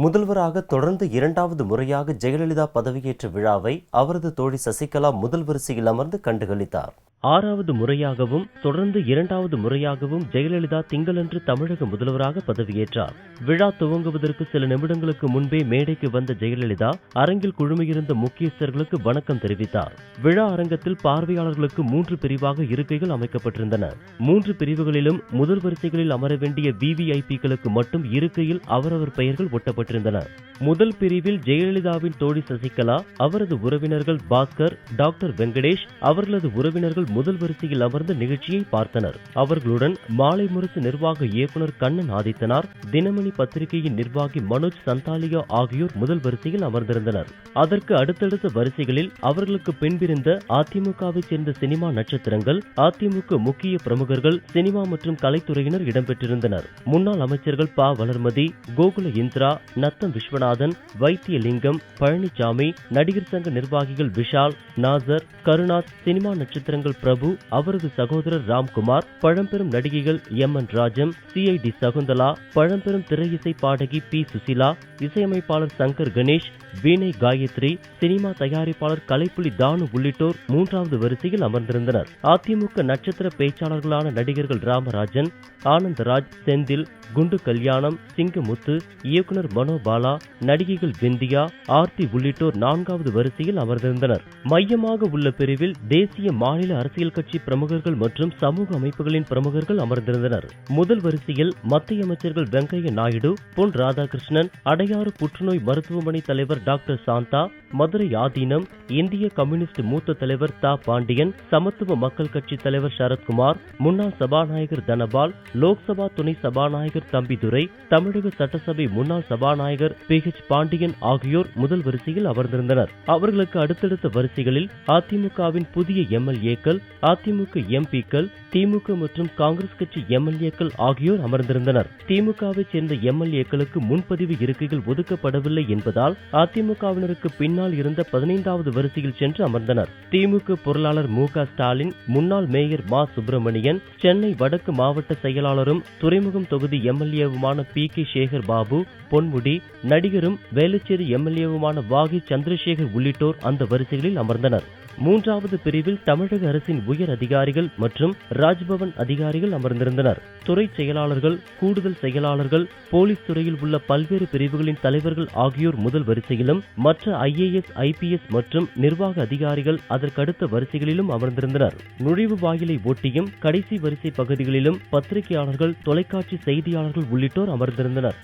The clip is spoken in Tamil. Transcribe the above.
முதல்வராக தொடர்ந்து இரண்டாவது முறையாக ஜெயலலிதா பதவியேற்ற விழாவை அவரது தோழி சசிகலா முதல் வரிசையில் அமர்ந்து கண்டுகளித்தார். 6வது முறையாகவும் தொடர்ந்து இரண்டாவது முறையாகவும் ஜெயலலிதா திங்களன்று தமிழக முதல்வராக பதவியேற்றார். விழா துவங்குவதற்கு சில நிமிடங்களுக்கு முன்பே மேடைக்கு வந்த ஜெயலலிதா அரங்கில் குழுமியிருந்த முக்கியஸ்தர்களுக்கு வணக்கம் தெரிவித்தார். விழா அரங்கத்தில் பார்வையாளர்களுக்கு 3 பிரிவாக இருக்கைகள் அமைக்கப்பட்டிருந்தன. 3 பிரிவுகளிலும் முதல் வரிசைகளில் அமர வேண்டிய VVIPக்களுக்கு மட்டும் இருக்கையில் அவரவர் பெயர்கள் ஒட்டப்பட்டிருந்தன. முதல் பிரிவில் ஜெயலலிதாவின் தோழி சசிகலா, அவரது உறவினர்கள் பாஸ்கர், டாக்டர் வெங்கடேஷ் அவர்களது உறவினர்கள் முதல் வரிசையில் அமர்ந்த நிகழ்ச்சியை பார்த்தனர். அவர்களுடன் மாலை முரசு நிர்வாக இயக்குநர் கண்ணன் ஆதித்தனார், தினமணி பத்திரிகையின் நிர்வாகி மனோஜ் சந்தாலியா ஆகியோர் முதல் வரிசையில் அமர்ந்திருந்தனர். அதற்கு அடுத்தடுத்த வரிசைகளில் அவர்களுக்கு பின்பிருந்த அதிமுகவை சேர்ந்த சினிமா நட்சத்திரங்கள், அதிமுக முக்கிய பிரமுகர்கள், சினிமா மற்றும் கலைத்துறையினர் இடம்பெற்றிருந்தனர். முன்னாள் அமைச்சர்கள் ப. வளர்மதி, கோகுல இந்திரா, நத்தம் விஸ்வநாதன், வைத்தியலிங்கம், பழனிசாமி, நடிகர் சங்க நிர்வாகிகள் விஷால், நாசர், கருணாஸ், சினிமா நட்சத்திரங்கள் பிரபு, அவரது சகோதரர் ராம்குமார், பழம்பெரும் நடிகைகள் MN ராஜம், CID சகுந்தலா, பழம்பெரும் திரையிசை பாடகி P. சுசிலா, இசையமைப்பாளர் சங்கர் கணேஷ், வீணை காயத்ரி, சினிமா தயாரிப்பாளர் கலைப்புலி தானு உள்ளிட்டோர் 3வது வரிசையில் அமர்ந்திருந்தனர். அதிமுக நட்சத்திர பேச்சாளர்களான நடிகர்கள் ராமராஜன், ஆனந்தராஜ், செந்தில், குண்டு கல்யாணம், சிங்கமுத்து, இயக்குனர் மனோபாலா, நடிகைகள் விந்தியா, ஆர்த்தி உள்ளிட்டோர் 4வது வரிசையில் அமர்ந்திருந்தனர். மையமாக உள்ள பிரிவில் தேசிய மாநில அரசியல் கட்சி பிரமுகர்கள் மற்றும் சமூக அமைப்புகளின் பிரமுகர்கள் அமர்ந்திருந்தனர். முதல் வரிசையில் மத்திய அமைச்சர்கள் வெங்கையா நாயுடு, பொன் ராதாகிருஷ்ணன், அடையாறு புற்றுநோய் மருத்துவமனை தலைவர் டாக்டர் சாந்தா, மதுரை ஆதீனம், இந்திய கம்யூனிஸ்ட் மூத்த தலைவர் தா. பாண்டியன், சமத்துவ மக்கள் கட்சி தலைவர் சரத்குமார், முன்னாள் சபாநாயகர் தனபால், லோக்சபா துணை சபாநாயகர் தம்பிதுரை, தமிழக சட்டசபை முன்னாள் சபாநாயகர் PH பாண்டியன் ஆகியோர் முதல் வரிசையில் அமர்ந்திருந்தனர். அவர்களுக்கு அடுத்தடுத்த வரிசைகளில் அதிமுகவின் புதிய MLAக்கள், அதிமுக MPக்கள், திமுக மற்றும் காங்கிரஸ் கட்சி MLAக்கள் ஆகியோர் அமர்ந்திருந்தனர். திமுகவை சேர்ந்த MLAக்களுக்கு முன்பதிவு இருக்கைகள் ஒதுக்கப்படவில்லை என்பதால் அதிமுகவினருக்கு பின்னால் இருந்த 15வது வரிசையில் சென்று அமர்ந்தனர். திமுக பொருளாளர் மு க ஸ்டாலின், முன்னாள் மேயர் மா. சுப்பிரமணியன், சென்னை வடக்கு மாவட்ட செயலாளரும் துறைமுகம் தொகுதி MLAவுமான PK சேகர் பாபு, பொன்முடி, நடிகரும் வேலுச்சேரி MLAவுமான வாகி சந்திரசேகர் உள்ளிட்டோர் அந்த வரிசைகளில் அமர்ந்தனர். 3வது பிரிவில் தமிழக அரசின் உயர் அதிகாரிகள் மற்றும் ராஜ்பவன் அதிகாரிகள் அமர்ந்திருந்தனர். துறை செயலாளர்கள், கூடுதல் செயலாளர்கள், போலீஸ் துறையில் உள்ள பல்வேறு பிரிவுகளின் தலைவர்கள் ஆகியோர் முதல் வரிசையிலும், மற்ற IAS, IPS மற்றும் நிர்வாக அதிகாரிகள் அதற்கடுத்த வரிசைகளிலும் அமர்ந்திருந்தனர். நுழைவு வாயிலை ஒட்டியும் கடைசி வரிசை பகுதிகளிலும் பத்திரிகையாளர்கள், தொலைக்காட்சி செய்தியாளர்கள் உள்ளிட்டோர் அமர்ந்திருந்தனர்.